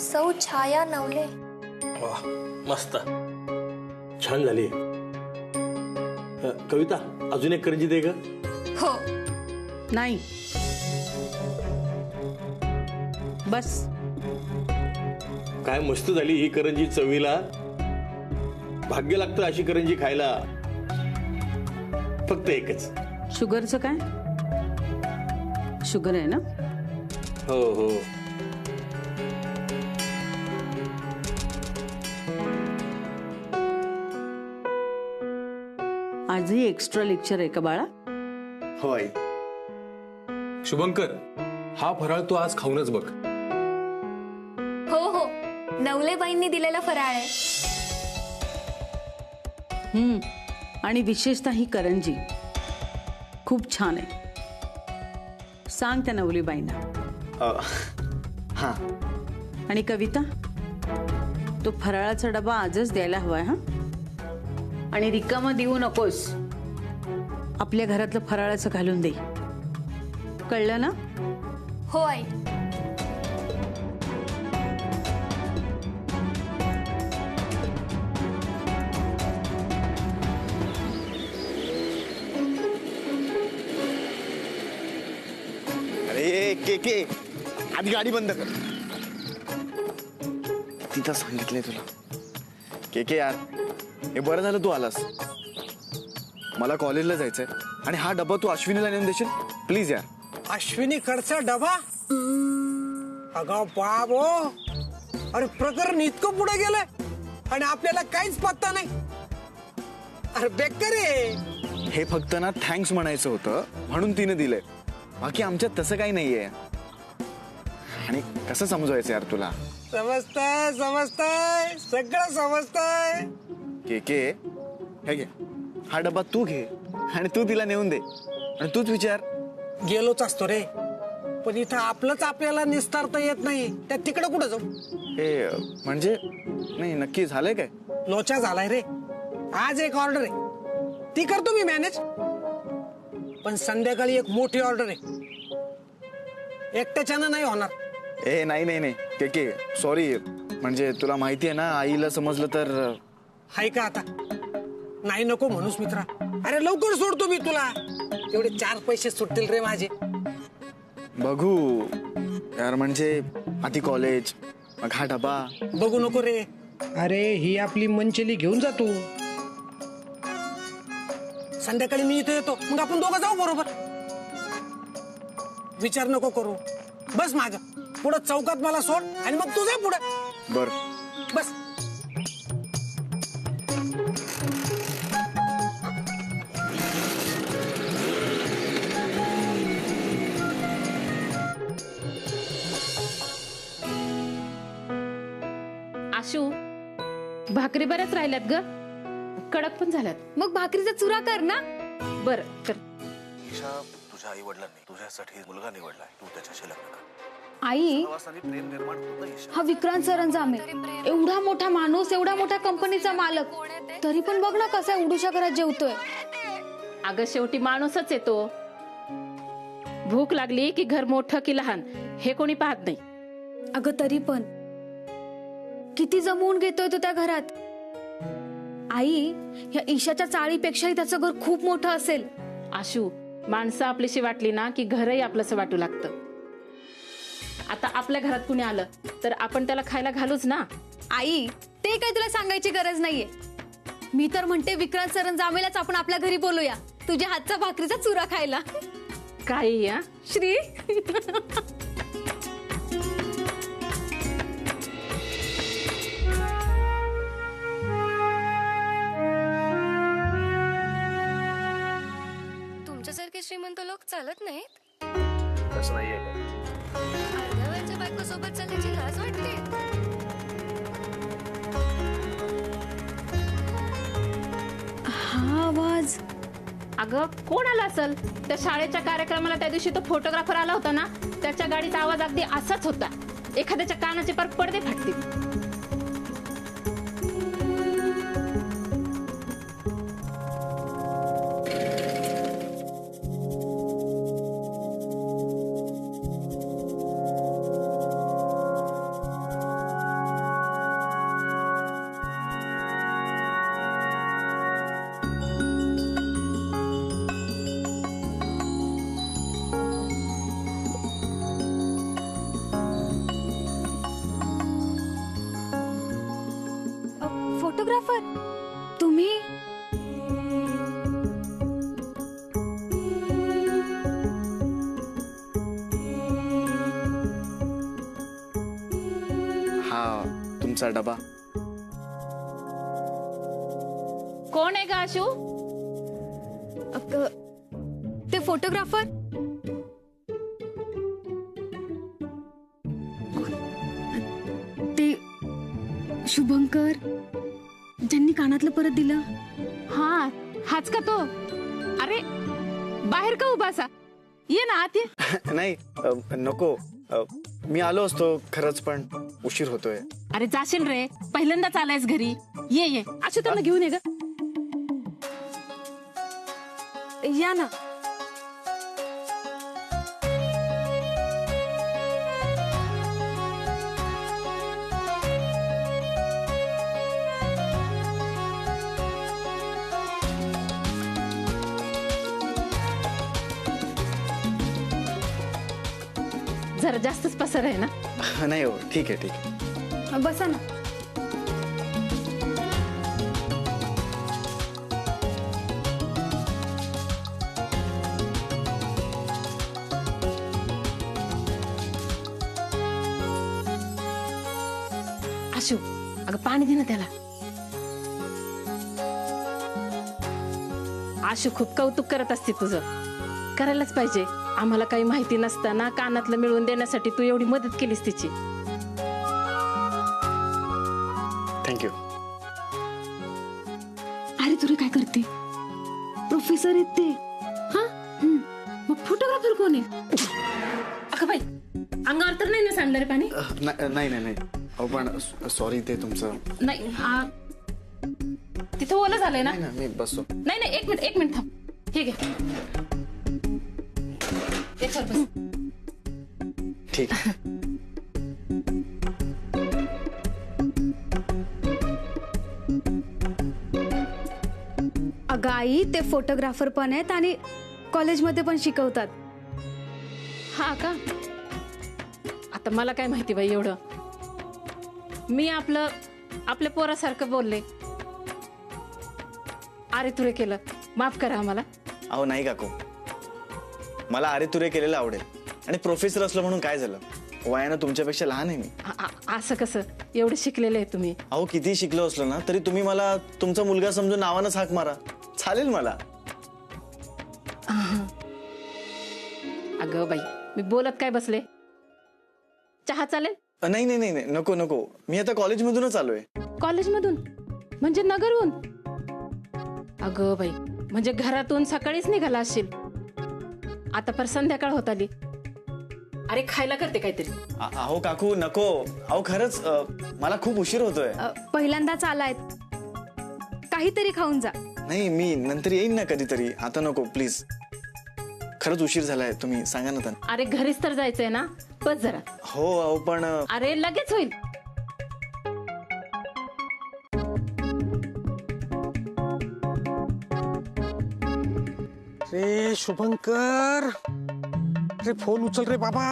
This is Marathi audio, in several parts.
सौ छाया नवले. वाह, मस्त, छान झाली. कविता, अजून एक करंजी दे ग. हो. नाही, बस. काय मस्त झाली ही करंजी चवीला. भाग्य लागतं अशी करंजी खायला. फक्त एकच. शुगरचं काय? शुगर आहे ना? हो हो. आजही एक्स्ट्रा लेक्चर आहे का बाळा? होय. शुभंकर, हा फराळ तू आज खाऊनच बघ. हो हो, नवलेबाईंनी दिलेला फराळ आहे. आणि विशेषतः ही करंजी खूप छान आहे. सांग त्या नवलीबाईंना. हा. आणि कविता, तो फराळाचा डबा आजच द्यायला हवाय. हा, आणि रिकामा देऊ नकोस. आपल्या घरातलं फराळाचं घालून दे. कळलं ना? हो आई. अरे के आधी गाडी बंद कर. तिथं सांगितलंय तुला. के यार, हे बरं झालं तू आलास. मला कॉलेजला जायचंय आणि हा डबा तू अश्विनीला नेऊन देशील प्लीज यार. अश्विनी कडचा डबा? अगं बाबो, अरे प्रकरण इतकं पुढे गेलंय आणि आपल्याला काहीच पत्ता नाही. अरे बेकार आहे. हे फक्त ना थँक्स म्हणायचं होतं म्हणून तिने दिलंय. बाकी आमच्यात तसं काही नाहीये. आणि कसं समजवायचं यार तुला? समजतंय सगळं समजतंय. के हे घे, हा डबा तू घे आणि तू तिला नेऊन दे. आणि तूच विचार. गेलोच असतो रे, पण इथं आपलंच आपल्याला निस्तारता येत नाही. त्या तिकडं कुठं जाऊ? हे म्हणजे नाही, नक्की झालंय काय? लोचा झालाय रे. आज एक ऑर्डर आहे, ती करतो मी मॅनेज. पण संध्याकाळी एक मोठी ऑर्डर आहे, एकट्याच्यानं नाही होणार. ए नाही के सॉरी. म्हणजे तुला माहिती आहे ना, आईला समजलं तर. हाय का आता? नाही नको म्हणूस मित्रा. अरे लवकर सोडतो मी तुला. तेवढे 4 पैसे सुटतील रे माझे. बघू यार, म्हणजे आधी कॉलेज, मग हा डबा. बघू नको रे. अरे ही आपली मंचली घेऊन जातो. संध्याकाळी मी इथे येतो, मग आपण दोघं जाऊ बरोबर. विचार नको करू, बस माग पुढं चौकात मला सोड आणि मग तू जा पुढं. बर बस. आशू, भाकरी बऱ्याच राहिल्यात ग, कडक पण झाल्यात. मग भाकरीचा चुरा कर ना. बर कर. ईशा, तुझ्या आई वडिलांनी तुझ्यासाठी मुलगा निवडलाय, तू त्याच्याशी लग्न कर. आई, प्रेम निर्माण होतं ईशा. हा विक्रांत सरंजामे एवढा मोठा माणूस, एवढा मोठा कंपनीचा मालक, तरी पण बघ ना कसा उडूच्या घरात जेवतोय. अगं शेवटी माणूसच येतो. भूक लागली की घर मोठं की लहान हे कोणी पाहत नाही. अगं तरी पण किती जमवून घेतोय तो त्या घरात. आई, या ईशाच्या चाळीपेक्षाही त्याचं घर खूप मोठं असेल. आशू, माणसं आपलीशी वाटली ना की घरही आपलंसं वाटू लागतं. आता आपल्या घरात कुणी आलं तर आपण त्याला खायला घालूच ना. आई, ते काय तुला सांगायची गरज नाहीये. मी तर म्हणते विक्रांत सरंजामेलाच आपण आपल्या घरी बोलूया, तुझ्या हातचा भाकरीचा चुरा खायला. काही या श्री. तुमच्यासारखे श्रीमंत लोक चालत नाहीत. तसं नाहीये काय? अर्ध्या वयाच्या बायको सोबत चालण्याची लाज वाटते. हा आवाज. अगं कोण आला असेल? त्या शाळेच्या कार्यक्रमाला त्या दिवशी तो फोटोग्राफर आला होता ना, त्याच्या गाडीचा आवाज अगदी असाच होता. एखाद्याच्या कानाचे पार पडदे फाटतील. तुमचा डबा. कोण आहे का आशू? ते फोटोग्राफर. ते शुभंकर ज्यांनी कानातलं परत दिलं. हा, हाच का तो? अरे बाहेर का उभा असा? ये ना आत ये. नाही नको. मी आलो असतो खरंच, पण उशीर होतोय. अरे जाशील रे, पहिल्यांदाच आलायस घरी. ये ये आशू, त्यांना घेऊन ये ग. या ना. जरा जास्तच पसर आहे ना. नाही हो, ठीक आहे ठीक आहे. बसा ना. आशू, अगं पाणी दे ना त्याला. आशू खूप कौतुक करत असते तुझं. करायलाच पाहिजे. आम्हाला काही माहिती नसताना कानातलं मिळवून देण्यासाठी तू एवढी मदत केलीस तिची. थँक्यू. अरे तुरे काय करते? प्रोफेसर आहेत ते. हा, मग फोटोग्राफर कोण आहे? अगं बाई, अंगावर तर नाही ना सांडलं रे पाणी? नाही नाही नाही. अहो पण सॉरी, ते तुमचं. नाही, तिथं ओलं झालंय ना. नाही ना, मी बसतो. नाही नाही, एक मिनिट थांब. हे घे. याच्यावर बस. ठीक. अगं आई, ते फोटोग्राफर पण आहेत आणि कॉलेजमध्ये पण शिकवतात. हा का? आता मला काय माहिती बाई एवढं. मी आपल्या पोरासारखं बोलले. अरे तुरे केलं, माफ करा आम्हाला. अहो नाही काकू, मला अरे तुरे केलेलं आवडेल. आणि प्रोफेसर असलं म्हणून काय झालं? वयानं तुमच्यापेक्षा लहान आहे मी. असं कसं? एवढं शिकलेलं आहे तुम्ही. अहो किती शिकलो असलो ना तरी तुम्ही मला तुमचा मुलगा समजून नावानंच हाक मारा, चालेल मला. अगं बाई, मी बोलत काय बसले? चहा चालेल? नाही नाही नाही नको नको. मी आता कॉलेजमधूनच आलोय. कॉलेजमधून म्हणजे नगरहून? अगं बाई, म्हणजे घरातून सकाळीच निघाला असशील. आता पर संध्याकाळ होत आली. अरे खायला करते काहीतरी. अहो काकू नको. अहो खरंच मला खूप उशीर होतोय. पहिल्यांदाच आलायत, काहीतरी खाऊन जा. नाही, मी नंतर येईन ना कधीतरी. आता नको प्लीज. खरंच उशीर झालाय, तुम्ही सांगा ना त्यांना. अरे घरीच तर जायचंय ना, बस जरा. हो अहो पण. अरे लगेच होईल. रे शुभंकर, अरे फोन उचल रे बाबा.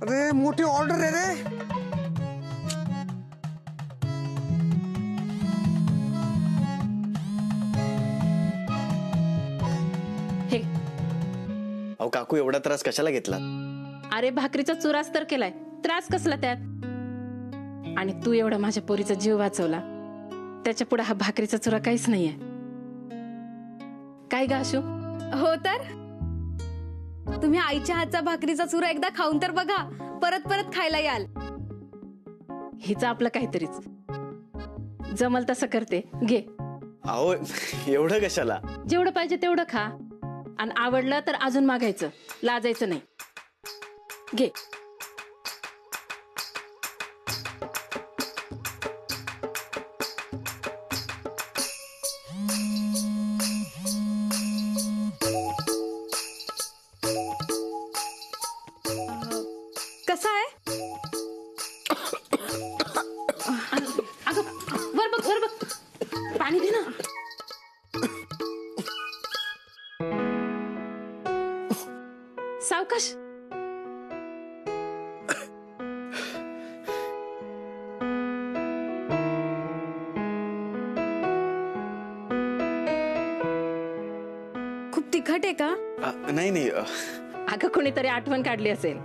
अरे मोठी ऑर्डर आहे रे. हे अहो काकू, एवढा त्रास कशाला घेतला? अरे भाकरीचा चुराच तर केलाय, त्रास कसला त्यात? आणि तू एवढा माझ्या पोरीचा जीव वाचवला, त्याच्या पुढे हा भाकरीचा चुरा काहीच नाहीये. काय ग आशू? हो तर. तुम्ही आईच्या हातचा भाकरीचा चुरा एकदा खाऊन तर बघा, परत परत खायला याल. हिचं आपलं काहीतरीच. जमल तसं करते, घे. अहो एवढं कशाला? जेवढं पाहिजे तेवढं खा. आणि आवडलं तर अजून मागायचं, लाजायचं नाही. घे. कसा आहे? अगं वर बघ. पाणी दे ना. सावकाश. खूप तिखट आहे का? नाही नाही. अगं कोणीतरी आठवण काढली असेल.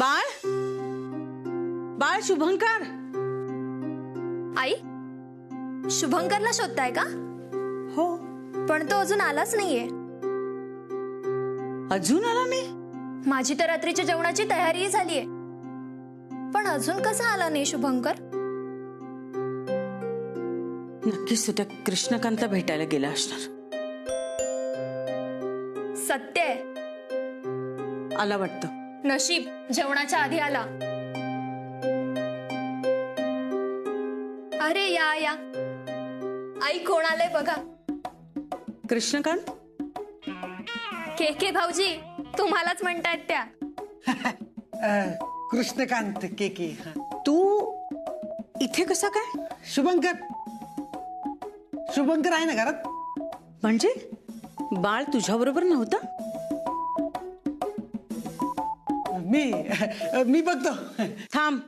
बाळ बाळ शुभंकर. आई शुभंकरला शोधताय का? हो. पण तो अजून आलाच नाहीये. अजून आला नाही? माझी तर रात्रीच्या जेवणाची तयारीही झालीये, पण अजून कसा आला नाही शुभंकर? नक्कीच तो त्या कृष्णकांतला भेटायला गेला असणार. सत्य आहे. आला वाटतं. नशीब जेवणाच्या आधी आला. अरे या या आई, कोण आलंय बघा. कृष्णकांत. के भाऊजी तुम्हालाच म्हणतायत त्या. कृष्णकांत के. तू इथे कसा काय? शुभंकर आहे ना घरात. म्हणजे बाळ तुझ्या बरोबर नव्हता? मी बघतो. थांब.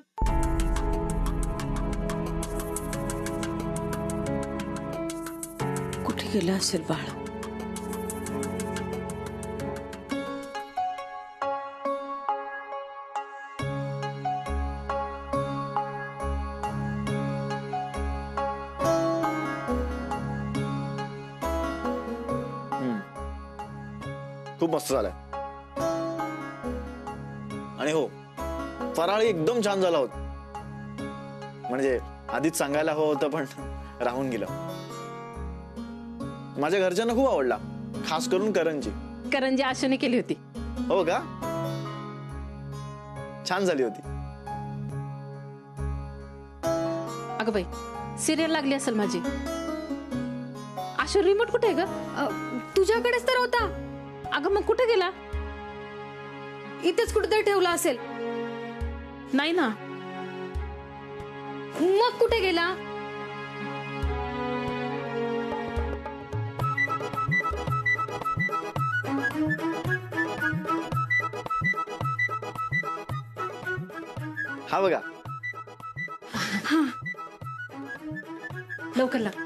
कुठे गेला असेल बाळ? खूप मस्त झालाय. आणि हो, फराळी एकदम छान झाला होता. म्हणजे आधीच सांगायला हवं होतं, पण राहून गेलं. माझ्या घरच्यांना खूप आवडला, खास करून करंजी आशूने केली होती. हो का? छान झाली होती. अगं बाई, सिरियल लागली असेल माझी. आशू रिमोट कुठे आहे ग? तुझ्याकडेच तर होता. अगं मग कुठे गेला? इथेच कुठेतरी ठेवला असेल. नाही ना. मग कुठे गेला? हा बघा. लवकर लाग.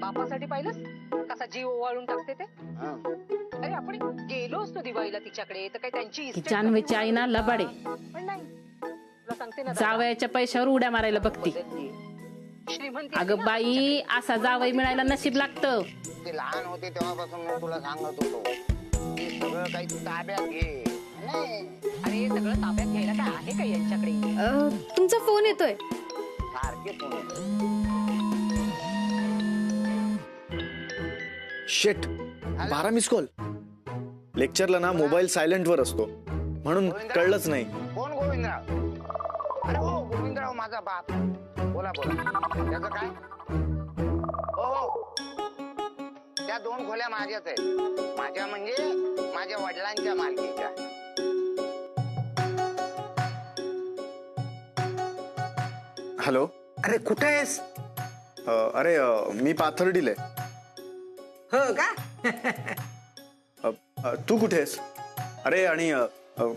बापासाठी पाहिलंस कसा जीव ओवाळून टाकते ते. अरे आपण गेलो असतो दिवाळीला तिच्याकडे तर काय त्यांची ती जानवेची आई ना लबाडे. पण नाही, तुला सांगते ना, जावयाच्या पैशावर उड्या मारायला बघती. श्रीमंती. अगं बाई, असा जावई मिळायला नशीब लागतं. ते लहान होते तेव्हापासून मी तुला सांगत होतो ते सगळं काही ताब्यात घे. अरे सगळं ताब्यात घ्यायला काय आहे का यांच्याकडे? तुमचा फोन येतोय. सारखे फोन येतात. शेट, 12 मिस कॉल. लेक्चरला ना मोबाईल सायलेंट वर असतो, म्हणून कळलंच नाही. कोण गोविंदराव? अरे हो, गोविंदराव माझा बाप. बोला त्याचं काय? हो, त्या 2 खोल्या माझ्याच आहेत. माझ्या म्हणजे माझ्या वडिलांच्या मालकीच्या. हॅलो. अरे कुठे आहेस? अरे मी पाथर्डीला आहे. हो का? तू कुठे आहेस? अरे आणि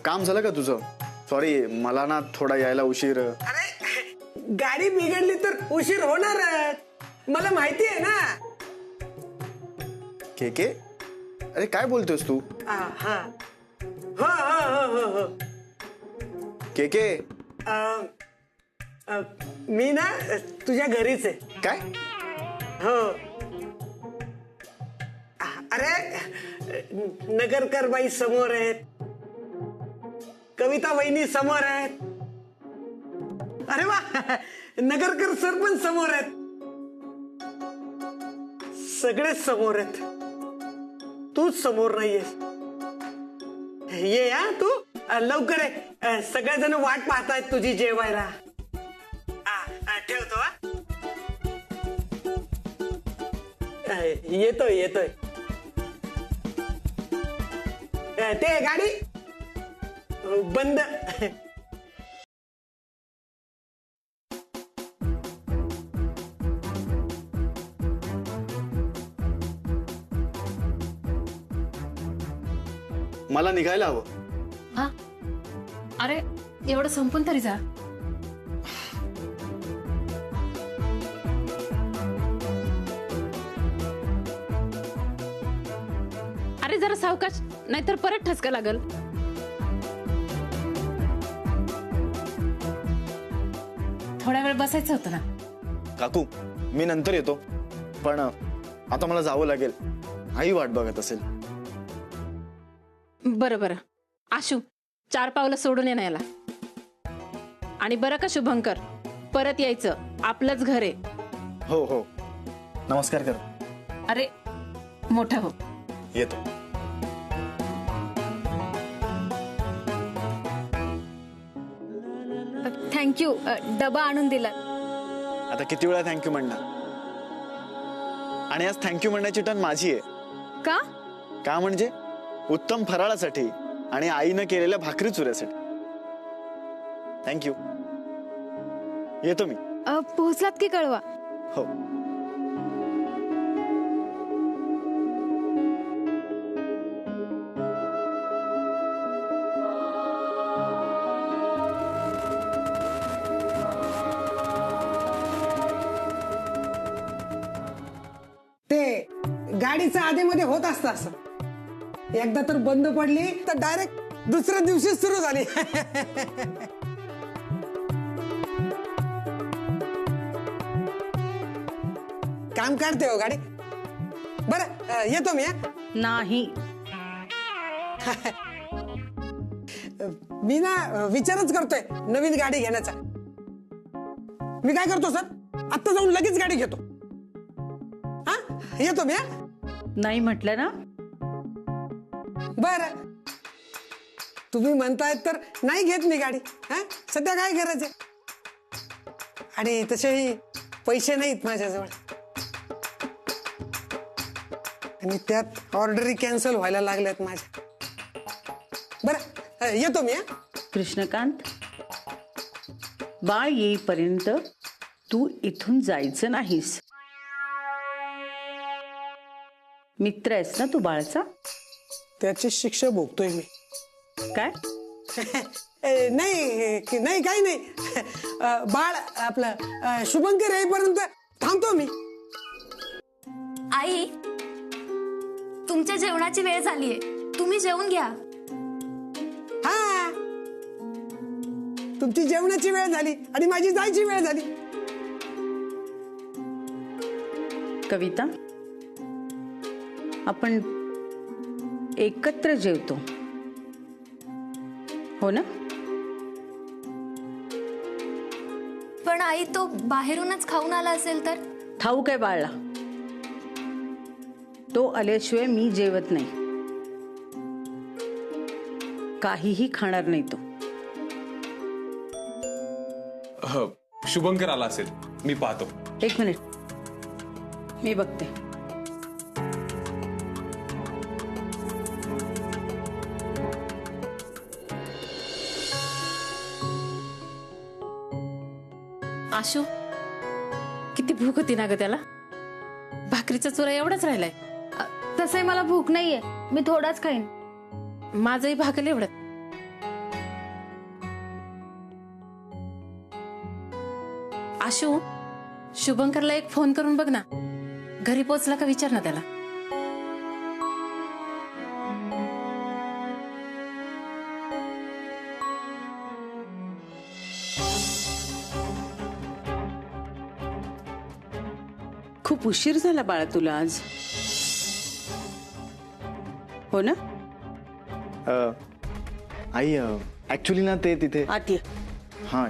काम झालं का तुझं? सॉरी, मला ना थोडा यायला उशीर. अरे गाडी बिघडली तर उशीर होणार. मला माहिती आहे ना. के अरे काय बोलतोस तू? हो. के मी ना तुझ्या घरीच आहे. काय? हो. अरे नगरकर बाई समोर आहेत, कविता वहिनी समोर आहेत. अरे वा, नगरकर सर पण समोर आहेत. सगळेच समोर आहेत. तूच समोर नाहीयेस. ये या तू लवकर आहे. सगळेजण वाट पाहतायत तुझी जेवायला. ठेवतो. येतोय. ते गाडी बंद. मला निघायला हवं. हा, अरे एवढं संपून तरी जा. जरा सावकाश, नाहीतर परत ठसका लागल. थोडा वेळ बसायचं होतं ना. काकू मी नंतर येतो, पण आता मला जावं लागेल. आई वाट बघत असेल. बरं बरं आशू, 4 पावलं सोडून ये ना याला. आणि बरं का शुभंकर, परत यायचं, आपलंच घर आहे. हो हो, नमस्कार कर. अरे मोठं हो. येतो. थँक्यू, डबा आणून दिला. आता किती वेळा थँक्यू म्हणणार? आणि आज थँक्यू म्हणण्याची टर्न माझी आहे. का? का म्हणजे उत्तम फराळासाठी आणि आईनं केलेल्या भाकरी चुऱ्यासाठी. थँक्यू. येतो मी. पोहोचलात की कळवा. हो. ते गाडीचं आधीमध्ये होत असतं असं. एकदा तर बंद पडली तर डायरेक्ट दुसऱ्या दिवशीच सुरू झाली. काम काढते हो गाडी. बरं येतो मी. नाही. मी ना विचारच करतोय नवीन गाडी घेण्याचा. मी काय करतो सर, आता जाऊन लगेच गाडी घेतो. हा येतो मी. नाही म्हटलं ना. बर तुम्ही म्हणतायत तर नाही घेत मी गाडी. हा सध्या काय करायचं, आणि तसेही पैसे नाहीत माझ्याजवळ, आणि त्यात ऑर्डरी कॅन्सल व्हायला लागल्यात माझ्या. बरं येतो मी. कृष्णकांत, बाळ येईपर्यंत तू इथून जायचं नाहीस. मित्र आहेस ना तू बाळाचा. त्याची शिक्षा भोगतोय मी. काय? नाही नाही काही नाही. बाळ आपलं शुभंकर येईपर्यंत थांबतो मी. आई, तुमच्या जेवणाची वेळ झालीये, तुम्ही जेवून घ्या. हा तुमची जेवणाची वेळ झाली आणि माझी जायची वेळ झाली. कविता, आपण एकत्र जेवतो हो ना? पण आई, तो बाहेरूनच खाऊन आला असेल तर? ठाऊक आहे बाळला, तो आल्याशिवाय मी जेवत नाही. काहीही खाणार नाही तो. शुभंकर आला असेल, मी पाहतो. 1 मिनिट, मी बघते. आशू, किती भूक होती ना ग त्याला. भाकरीचा चुरा एवढाच राहिलाय. तसंही मला भूक नाहीये, मी थोडाच खाईन. माझंही भाकल एवढं. आशू, शुभंकरला एक फोन करून बघ ना, घरी पोचला का विचार ना त्याला. खूप उशीर झाला बाळा तुला आज, हो ना? आई ऍक्च्युली ना ते तिथे. आत ये. हा